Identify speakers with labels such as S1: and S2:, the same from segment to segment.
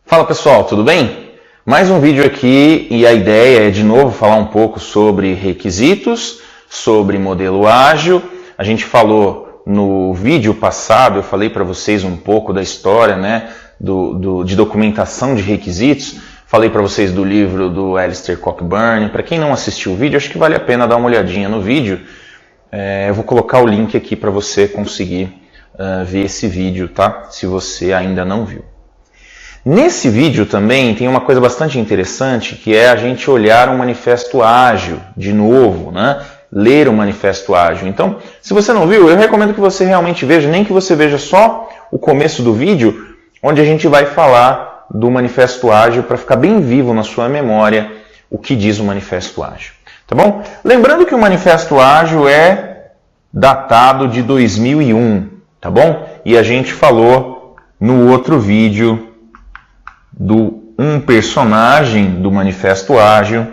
S1: Fala pessoal, tudo bem? Mais um vídeo aqui e a ideia é de novo falar um pouco sobre requisitos, sobre modelo ágil. A gente falou no vídeo passado, eu falei para vocês um pouco da história, né, de documentação de requisitos. Falei para vocês do livro do Alistair Cockburn. Para quem não assistiu o vídeo, acho que vale a pena dar uma olhadinha no vídeo. Eu vou colocar o link aqui para você conseguir ver esse vídeo, tá? Se você ainda não viu. Nesse vídeo também tem uma coisa bastante interessante, que é a gente olhar um manifesto ágil de novo, né? Ler um manifesto ágil. Então, se você não viu, eu recomendo que você realmente veja, nem que você veja só o começo do vídeo, onde a gente vai falar do manifesto ágil para ficar bem vivo na sua memória o que diz o manifesto ágil. Tá bom? Lembrando que o manifesto ágil é datado de 2001, tá bom? E a gente falou no outro vídeo do um personagem do manifesto ágil,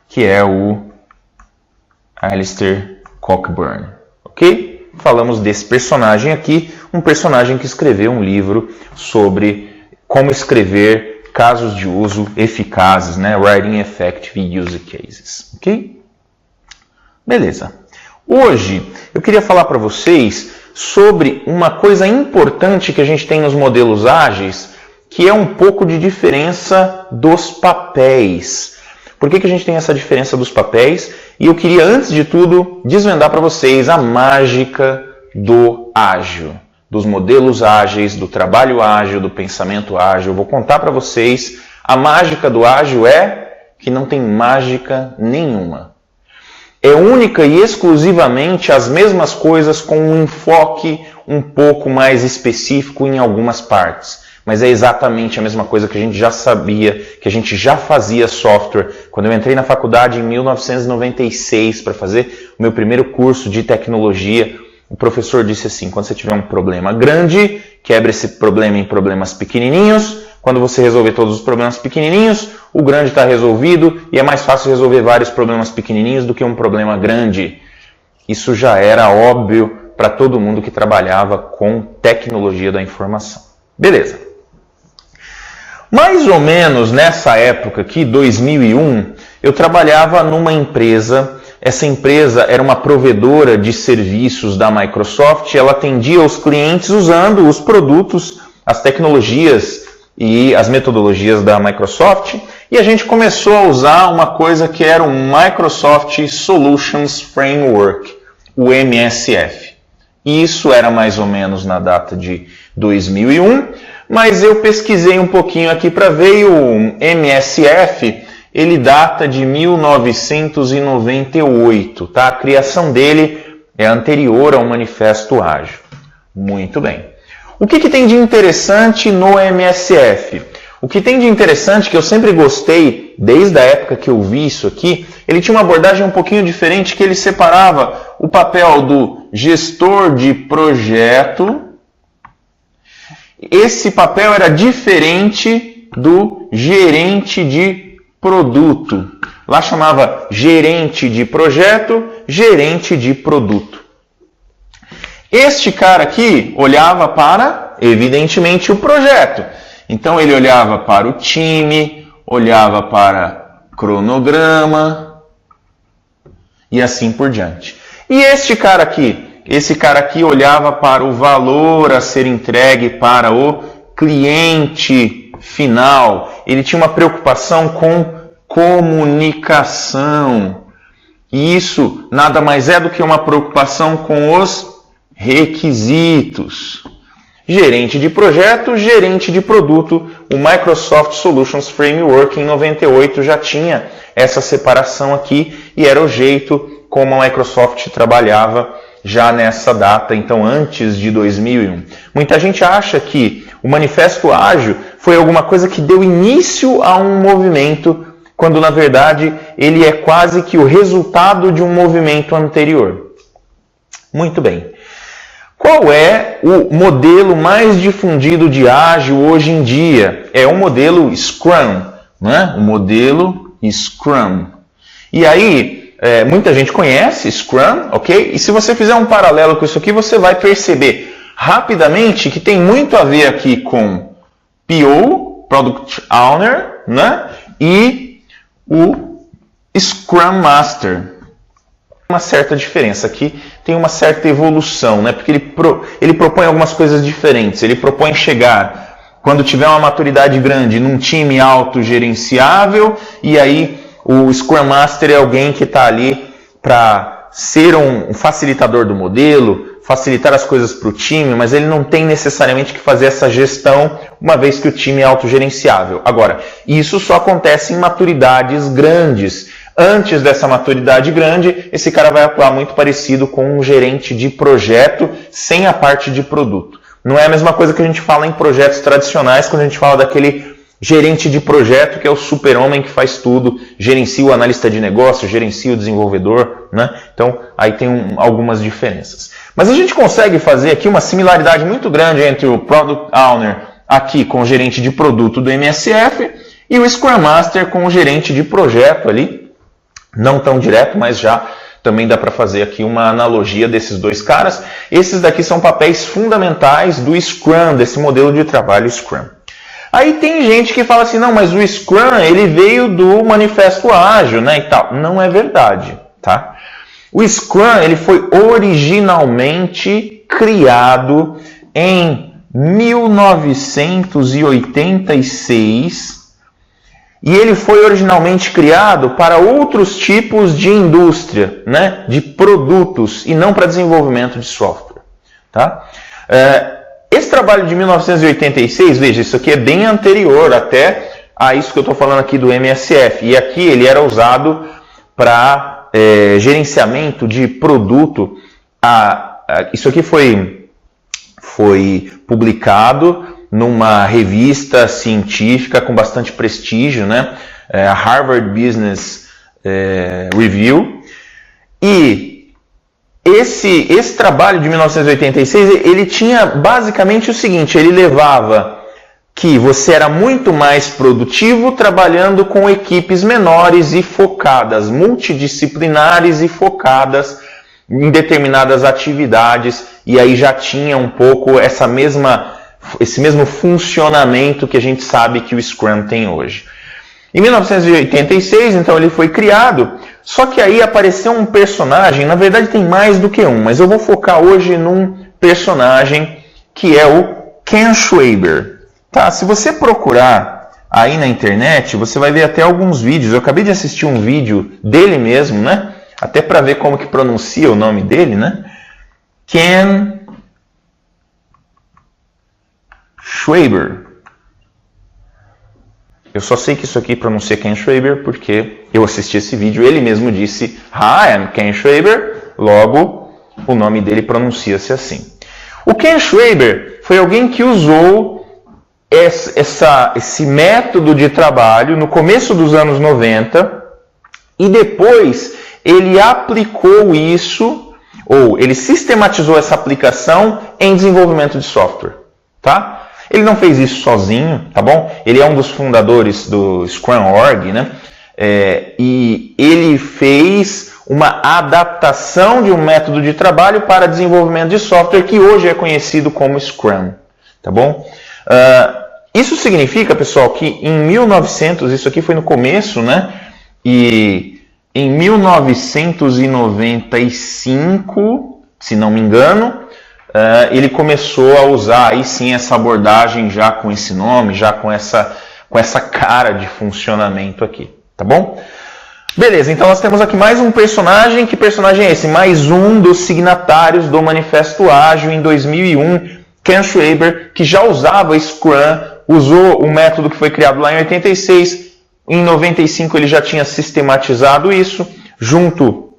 S1: que é o Alistair Cockburn, ok? Falamos desse personagem aqui, um personagem que escreveu um livro sobre como escrever casos de uso eficazes, né? Writing Effective Use Cases, ok? Beleza. Hoje eu queria falar para vocês sobre uma coisa importante que a gente tem nos modelos ágeis, que é um pouco de diferença dos papéis. Por que a gente tem essa diferença dos papéis? E eu queria, antes de tudo, desvendar para vocês a mágica do ágil, dos modelos ágeis, do trabalho ágil, do pensamento ágil. Eu vou contar para vocês, a mágica do ágil é que não tem mágica nenhuma. É única e exclusivamente as mesmas coisas com um enfoque um pouco mais específico em algumas partes. Mas é exatamente a mesma coisa que a gente já sabia, que a gente já fazia software. Quando eu entrei na faculdade em 1996 para fazer o meu primeiro curso de tecnologia, o professor disse assim: quando você tiver um problema grande, quebra esse problema em problemas pequenininhos. Quando você resolver todos os problemas pequenininhos, o grande está resolvido e é mais fácil resolver vários problemas pequenininhos do que um problema grande. Isso já era óbvio para todo mundo que trabalhava com tecnologia da informação. Beleza. Mais ou menos nessa época aqui, 2001, eu trabalhava numa empresa. Essa empresa era uma provedora de serviços da Microsoft. Ela atendia os clientes usando os produtos, as tecnologias e as metodologias da Microsoft. E a gente começou a usar uma coisa que era o Microsoft Solutions Framework, o MSF. E isso era mais ou menos na data de 2001. Mas eu pesquisei um pouquinho aqui para ver, e o MSF, ele data de 1998, tá? A criação dele é anterior ao Manifesto Ágil. Muito bem. O que tem de interessante no MSF? O que tem de interessante, que eu sempre gostei, desde a época que eu vi isso aqui, ele tinha uma abordagem um pouquinho diferente, que ele separava o papel do gestor de projeto. Esse papel era diferente do gerente de produto. Lá chamava gerente de projeto, gerente de produto. Este cara aqui olhava para, evidentemente, o projeto. Então ele olhava para o time, olhava para cronograma e assim por diante. E este cara aqui? Esse cara aqui olhava para o valor a ser entregue para o cliente final. Ele tinha uma preocupação com comunicação. E isso nada mais é do que uma preocupação com os requisitos. Gerente de projeto, gerente de produto. O Microsoft Solutions Framework em 98 já tinha essa separação aqui e era o jeito como a Microsoft trabalhava já nessa data, então antes de 2001. Muita gente acha que o Manifesto Ágil foi alguma coisa que deu início a um movimento, quando na verdade ele é quase que o resultado de um movimento anterior. Muito bem. Qual é o modelo mais difundido de ágil hoje em dia? É o modelo Scrum, né? O modelo Scrum. E aí, muita gente conhece Scrum, ok? E se você fizer um paralelo com isso aqui, você vai perceber rapidamente que tem muito a ver aqui com PO Product Owner, né? E o Scrum Master. Uma certa diferença aqui, tem uma certa evolução, né? Porque ele propõe algumas coisas diferentes. Ele propõe chegar, quando tiver uma maturidade grande, num time autogerenciável, e aí o Scrum Master é alguém que está ali para ser um facilitador do modelo, facilitar as coisas para o time, mas ele não tem necessariamente que fazer essa gestão, uma vez que o time é autogerenciável. Agora, isso só acontece em maturidades grandes. Antes dessa maturidade grande, esse cara vai atuar muito parecido com um gerente de projeto, sem a parte de produto. Não é a mesma coisa que a gente fala em projetos tradicionais, quando a gente fala daquele gerente de projeto, que é o super-homem que faz tudo, gerencia o analista de negócio, gerencia o desenvolvedor, né? Então, aí tem algumas diferenças. Mas a gente consegue fazer aqui uma similaridade muito grande entre o Product Owner aqui com o gerente de produto do MSF e o Scrum Master com o gerente de projeto ali. Não tão direto, mas já também dá para fazer aqui uma analogia desses dois caras. Esses daqui são papéis fundamentais do Scrum, desse modelo de trabalho Scrum. Aí tem gente que fala assim, não, mas o Scrum ele veio do Manifesto Ágil, né, e tal. Não é verdade, tá? O Scrum ele foi originalmente criado em 1986 e ele foi originalmente criado para outros tipos de indústria, né, de produtos e não para desenvolvimento de software, tá? Esse trabalho de 1986, veja, isso aqui é bem anterior até a isso que eu estou falando aqui do MSF. E aqui ele era usado para gerenciamento de produto. Isso aqui foi publicado numa revista científica com bastante prestígio, né? A Harvard Business Review. E esse trabalho de 1986, ele tinha basicamente o seguinte, ele levava que você era muito mais produtivo trabalhando com equipes menores e focadas, multidisciplinares e focadas em determinadas atividades, e aí já tinha um pouco esse mesmo funcionamento que a gente sabe que o Scrum tem hoje. Em 1986, então, ele foi criado, só que aí apareceu um personagem, na verdade tem mais do que um, mas eu vou focar hoje num personagem que é o Ken Schwaber. Tá, se você procurar aí na internet, você vai ver até alguns vídeos. Eu acabei de assistir um vídeo dele mesmo, né? Até para ver como que pronuncia o nome dele, né? Ken Schwaber. Eu só sei que isso aqui pronuncia Ken Schwaber porque eu assisti esse vídeo. Ele mesmo disse, Hi, I'm Ken Schwaber. Logo, o nome dele pronuncia-se assim. O Ken Schwaber foi alguém que usou esse método de trabalho no começo dos anos 90 e depois ele aplicou isso, ou ele sistematizou essa aplicação em desenvolvimento de software, tá? Ele não fez isso sozinho, tá bom? Ele é um dos fundadores do Scrum.org, né? E ele fez uma adaptação de um método de trabalho para desenvolvimento de software que hoje é conhecido como Scrum, tá bom? Isso significa, pessoal, que em 1900, isso aqui foi no começo, né? E em 1995, se não me engano, ele começou a usar aí sim essa abordagem já com esse nome, já com essa cara de funcionamento aqui, tá bom? Beleza, então nós temos aqui mais um personagem. Que personagem é esse? Mais um dos signatários do Manifesto Ágil em 2001, Ken Schwaber, que já usava Scrum, usou o método que foi criado lá em 86, em 95 ele já tinha sistematizado isso, junto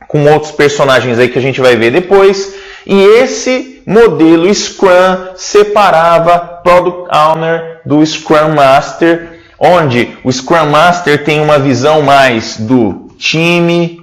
S1: com outros personagens aí que a gente vai ver depois. E esse modelo Scrum separava Product Owner do Scrum Master, onde o Scrum Master tem uma visão mais do time,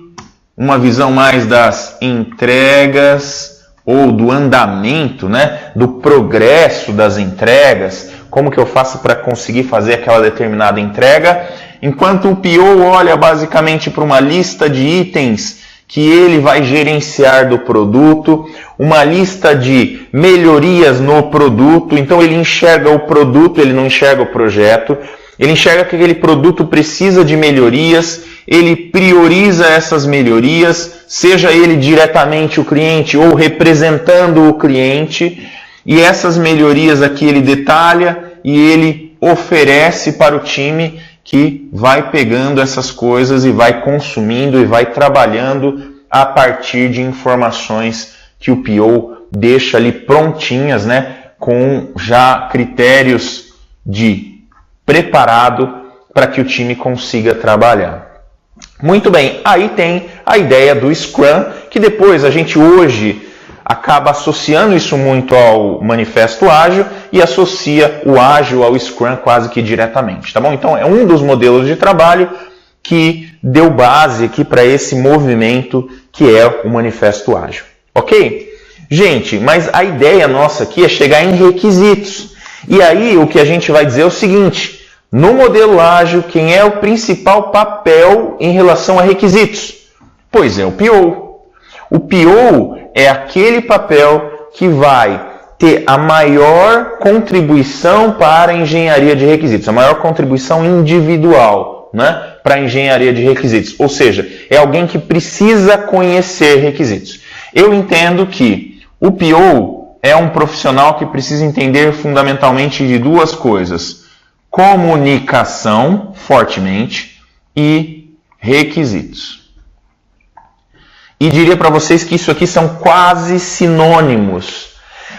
S1: uma visão mais das entregas ou do andamento, né, do progresso das entregas, como que eu faço para conseguir fazer aquela determinada entrega, enquanto o PO olha basicamente para uma lista de itens que ele vai gerenciar do produto, uma lista de melhorias no produto. Então ele enxerga o produto, ele não enxerga o projeto. Ele enxerga que aquele produto precisa de melhorias, ele prioriza essas melhorias, seja ele diretamente o cliente ou representando o cliente, e essas melhorias aqui ele detalha e ele oferece para o time que vai pegando essas coisas e vai consumindo e vai trabalhando a partir de informações que o PO deixa ali prontinhas, né, com já critérios de preparado para que o time consiga trabalhar. Muito bem, aí tem a ideia do Scrum, que depois a gente hoje acaba associando isso muito ao Manifesto Ágil e associa o Ágil ao Scrum quase que diretamente, tá bom? Então é um dos modelos de trabalho que deu base aqui para esse movimento que é o Manifesto Ágil, ok? Gente, mas a ideia nossa aqui é chegar em requisitos. E aí o que a gente vai dizer é o seguinte: no modelo ágil, quem é o principal papel em relação a requisitos? Pois é, o PO. O PO é aquele papel que vai ter a maior contribuição para a engenharia de requisitos, a maior contribuição individual, né, para a engenharia de requisitos. Ou seja, é alguém que precisa conhecer requisitos. Eu entendo que o PO é um profissional que precisa entender fundamentalmente de duas coisas: comunicação, fortemente, e requisitos. E diria para vocês que isso aqui são quase sinônimos.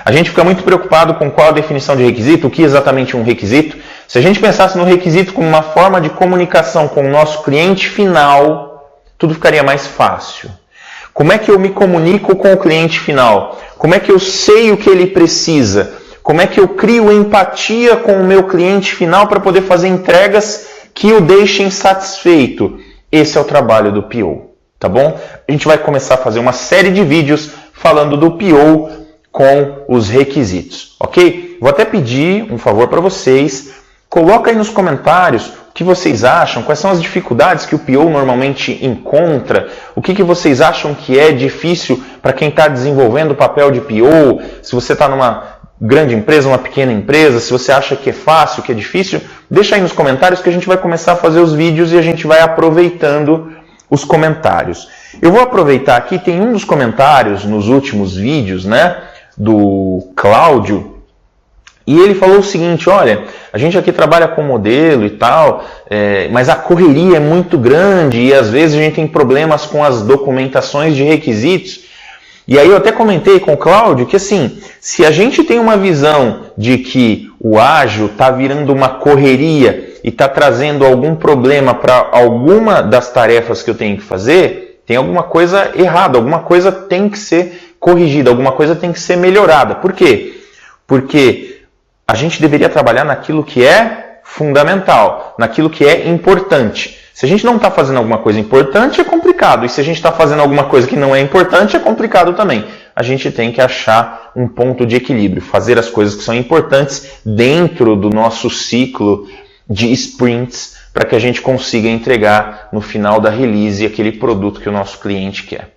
S1: A gente fica muito preocupado com qual a definição de requisito, o que exatamente é um requisito. Se a gente pensasse no requisito como uma forma de comunicação com o nosso cliente final, tudo ficaria mais fácil. Como é que eu me comunico com o cliente final? Como é que eu sei o que ele precisa? Como é que eu crio empatia com o meu cliente final para poder fazer entregas que o deixem satisfeito? Esse é o trabalho do PO, tá bom? A gente vai começar a fazer uma série de vídeos falando do PO com os requisitos, ok? Vou até pedir um favor para vocês. Coloca aí nos comentários o que vocês acham, quais são as dificuldades que o PO normalmente encontra, o que vocês acham que é difícil para quem está desenvolvendo o papel de PO, se você está numa grande empresa, uma pequena empresa, se você acha que é fácil, que é difícil, deixa aí nos comentários que a gente vai começar a fazer os vídeos e a gente vai aproveitando os comentários. Eu vou aproveitar aqui, tem um dos comentários nos últimos vídeos, né, do Cláudio, e ele falou o seguinte: olha, a gente aqui trabalha com modelo e tal, mas a correria é muito grande e às vezes a gente tem problemas com as documentações de requisitos. E aí eu até comentei com o Cláudio que assim, se a gente tem uma visão de que o ágil está virando uma correria e está trazendo algum problema para alguma das tarefas que eu tenho que fazer, tem alguma coisa errada, alguma coisa tem que ser corrigida, alguma coisa tem que ser melhorada. Por quê? Porque a gente deveria trabalhar naquilo que é fundamental, naquilo que é importante. Se a gente não está fazendo alguma coisa importante, é complicado. E se a gente está fazendo alguma coisa que não é importante, é complicado também. A gente tem que achar um ponto de equilíbrio, fazer as coisas que são importantes dentro do nosso ciclo de sprints, para que a gente consiga entregar no final da release aquele produto que o nosso cliente quer.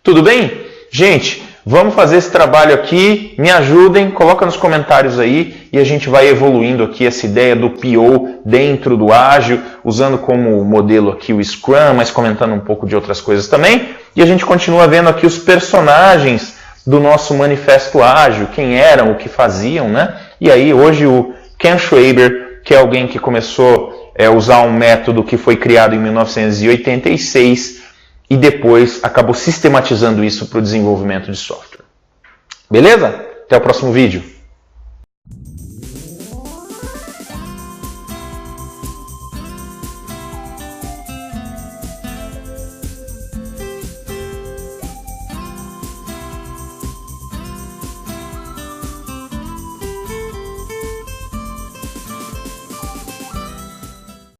S1: Tudo bem? Gente, vamos fazer esse trabalho aqui, me ajudem, coloca nos comentários aí e a gente vai evoluindo aqui essa ideia do PO dentro do ágil, usando como modelo aqui o Scrum, mas comentando um pouco de outras coisas também. E a gente continua vendo aqui os personagens do nosso manifesto ágil, quem eram, o que faziam, né? E aí hoje o Ken Schwaber, que é alguém que começou a usar um método que foi criado em 1986, e depois acabou sistematizando isso para o desenvolvimento de software. Beleza? Até o próximo vídeo.